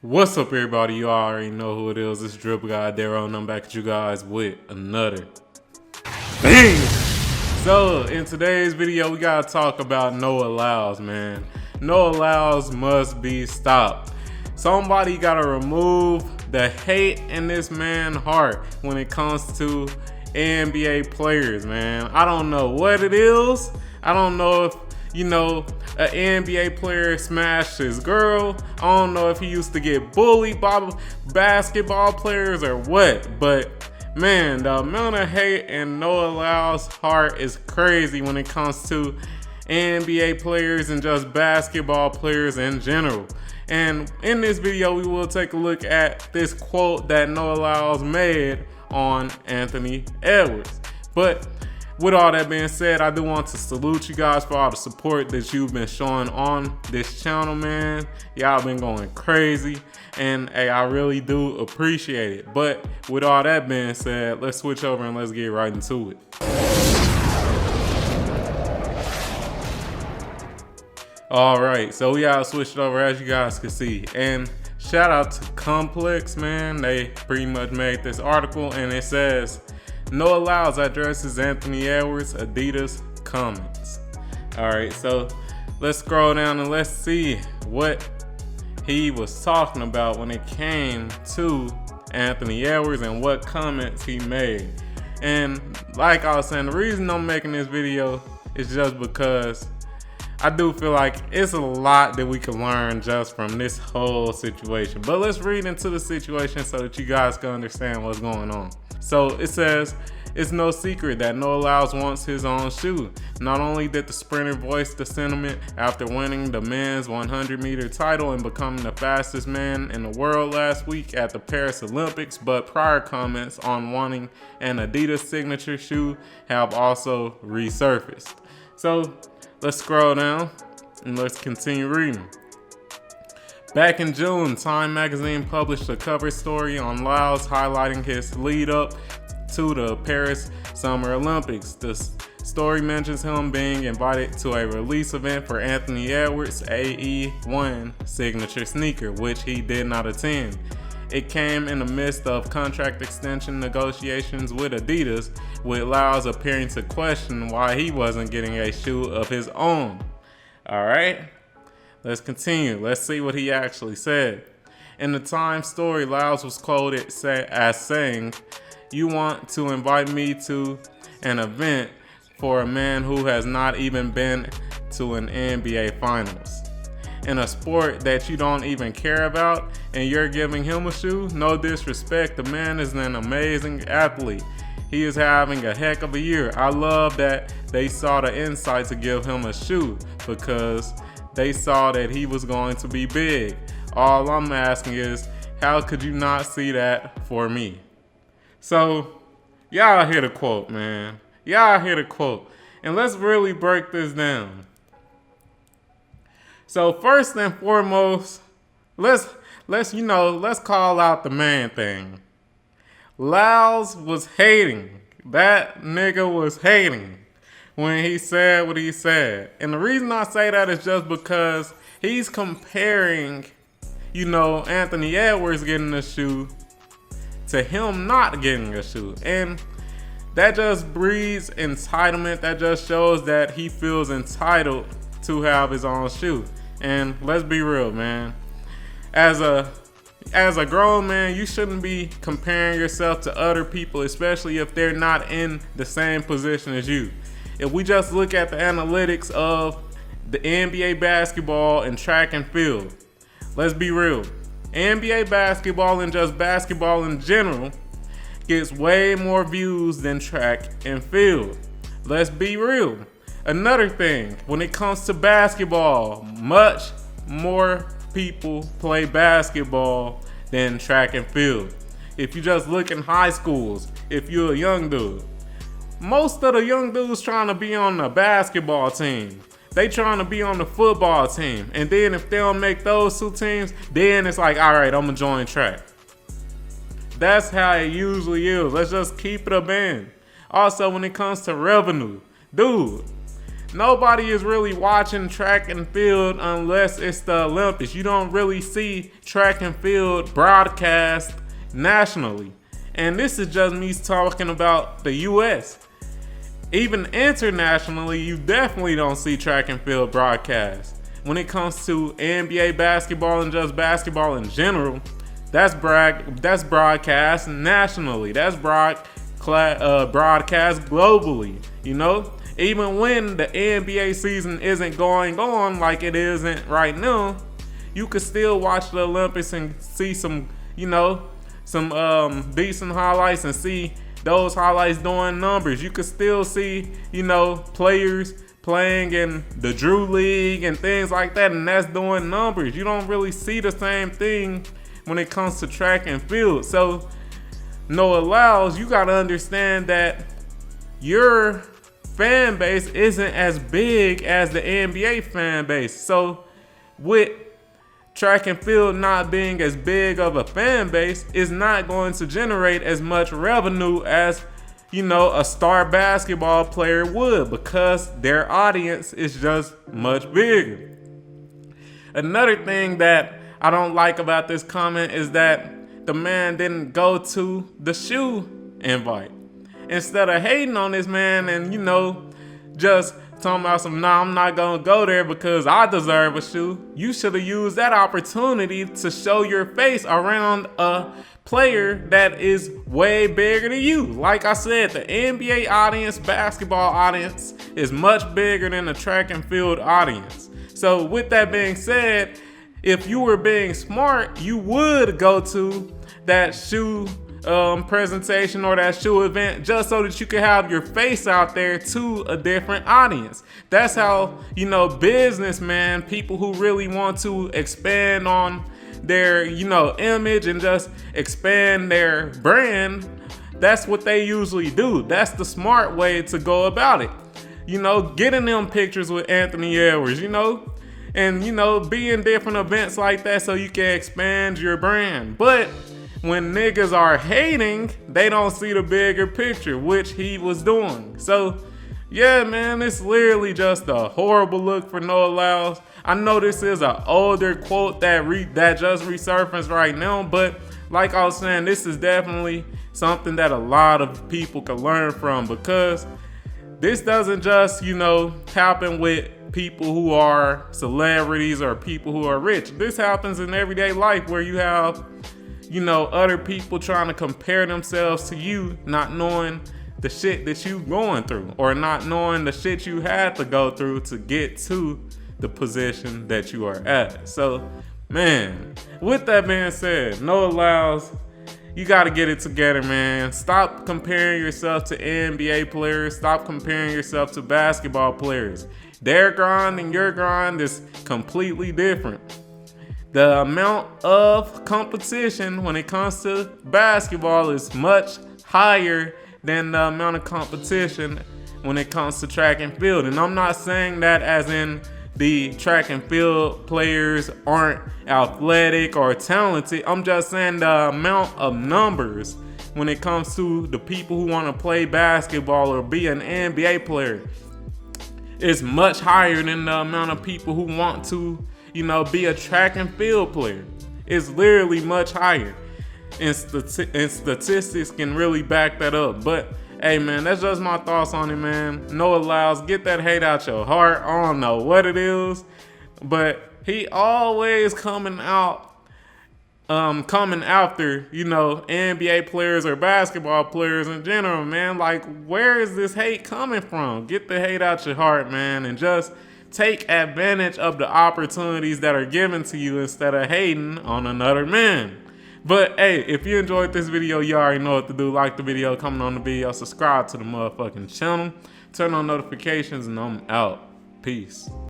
What's up, everybody? You already know who it is. It's DripGodDero, and I'm back at you guys with another bang. So, in today's video, we gotta talk about Noah Lyles, man. Noah Lyles must be stopped. Somebody gotta remove the hate in this man's heart when it comes to NBA players, man. I don't know what it is. I don't know if an NBA player smashed his girl. I don't know if he used to get bullied by basketball players or what, but man, the amount of hate in Noah Lyles' heart is crazy when it comes to NBA players and just basketball players in general. And in this video, we will take a look at this quote that Noah Lyles made on Anthony Edwards. But with all that being said, I do want to salute you guys for all the support that you've been showing on this channel, man. Y'all been going crazy, and hey, I really do appreciate it. But with all that being said, let's switch over and let's get right into it. All right, so we gotta switch it over, as you guys can see. And shout out to Complex, man. They pretty much made this article, and it says, Noah Lyles addresses Anthony Edwards' Adidas comments. All right, so let's scroll down and let's see what he was talking about when it came to Anthony Edwards and what comments he made. And like I was saying, the reason I'm making this video is just because I do feel like it's a lot that we can learn just from this whole situation. But let's read into the situation so that you guys can understand what's going on. So it says, it's no secret that Noah Lyles wants his own shoe. Not only did the sprinter voice the sentiment after winning the men's 100-meter title and becoming the fastest man in the world last week at the Paris Olympics, but prior comments on wanting an Adidas signature shoe have also resurfaced. So let's scroll down and let's continue reading. Back in June, Time magazine published a cover story on Lyles highlighting his lead up to the Paris Summer Olympics. The story mentions him being invited to a release event for Anthony Edwards' AE1 signature sneaker, which he did not attend. It came in the midst of contract extension negotiations with Adidas, with Lyles appearing to question why he wasn't getting a shoe of his own. All right. Let's continue. Let's see what he actually said. In the Time story, Lyles was quoted as saying, "You want to invite me to an event for a man who has not even been to an NBA Finals. In a sport that you don't even care about, and you're giving him a shoe? No disrespect, the man is an amazing athlete. He is having a heck of a year. I love that they saw the insight to give him a shoe because they saw that he was going to be big. All I'm asking is, how could you not see that for me?" So, y'all hear the quote, man. Y'all hear the quote. And let's really break this down. So first and foremost, let's call out the main thing. Lyles was hating. That nigga was hating when he said what he said. And the reason I say that is just because he's comparing, Anthony Edwards getting a shoe to him not getting a shoe. And that just breeds entitlement. That just shows that he feels entitled to have his own shoe. And let's be real, man. As a grown man, you shouldn't be comparing yourself to other people, especially if they're not in the same position as you. If we just look at the analytics of the NBA basketball and track and field, let's be real. NBA basketball and just basketball in general gets way more views than track and field. Let's be real. Another thing, when it comes to basketball, much more people play basketball than track and field. If you just look in high schools, if you're a young dude, most of the young dudes trying to be on the basketball team. They trying to be on the football team. And then if they don't make those two teams, then it's like, all right, I'm gonna join track. That's how it usually is. Let's just keep it a band. Also, when it comes to revenue, dude, nobody is really watching track and field unless it's the Olympics. You don't really see track and field broadcast nationally. And this is just me talking about the US. Even internationally, you definitely don't see track and field broadcast. When it comes to NBA basketball and just basketball in general, that's broadcast nationally. That's broadcast globally, you know? Even when the NBA season isn't going on like it isn't right now, you could still watch the Olympics and see some, you know, some decent highlights and see those highlights doing numbers. You could still see, you know, players playing in the Drew League and things like that, and that's doing numbers. You don't really see the same thing when it comes to track and field. So, no, Lyles, you gotta understand that your fan base isn't as big as the NBA fan base. So, with track and field not being as big of a fan base, is not going to generate as much revenue as, you know, a star basketball player would, because their audience is just much bigger. Another thing that I don't like about this comment is that the man didn't go to the shoe invite. Instead of hating on this man and, you know, just talking about some, nah, I'm not gonna go there because I deserve a shoe, you should have used that opportunity to show your face around a player that is way bigger than you. Like I said, the NBA audience, basketball audience is much bigger than the track and field audience. So with that being said, if you were being smart, you would go to that shoe presentation or that shoe event just so that you can have your face out there to a different audience. That's how, you know, businessmen, people who really want to expand on their, you know, image and just expand their brand, that's what they usually do. That's the smart way to go about it. You know, getting them pictures with Anthony Edwards, you know, and, you know, be in different events like that so you can expand your brand. But when niggas are hating, they don't see the bigger picture, which he was doing. So, yeah, man, it's literally just a horrible look for Noah Lyles. I know this is an older quote that just resurfaced right now, but like I was saying, this is definitely something that a lot of people can learn from, because this doesn't just, you know, happen with people who are celebrities or people who are rich. This happens in everyday life where you have, you know, other people trying to compare themselves to you, not knowing the shit that you going through, or not knowing the shit you had to go through to get to the position that you are at. So, man, with that being said, Noah Lyles, you got to get it together, man. Stop comparing yourself to NBA players. Stop comparing yourself to basketball players. Their grind and your grind is completely different. The amount of competition when it comes to basketball is much higher than the amount of competition when it comes to track and field. And I'm not saying that as in the track and field players aren't athletic or talented. I'm just saying the amount of numbers when it comes to the people who want to play basketball or be an NBA player is much higher than the amount of people who want to, you know, be a track and field player. It's literally much higher. And statistics can really back that up. But hey, man, that's just my thoughts on it, man. Noah Lyles, get that hate out your heart. I don't know what it is, but he always coming after, you know, NBA players or basketball players in general, man. Like, where is this hate coming from? Get the hate out your heart, man, and just take advantage of the opportunities that are given to you instead of hating on another man. But hey, if you enjoyed this video, you already know what to do. Like the video, comment on the video, subscribe to the motherfucking channel, turn on notifications, and I'm out. Peace.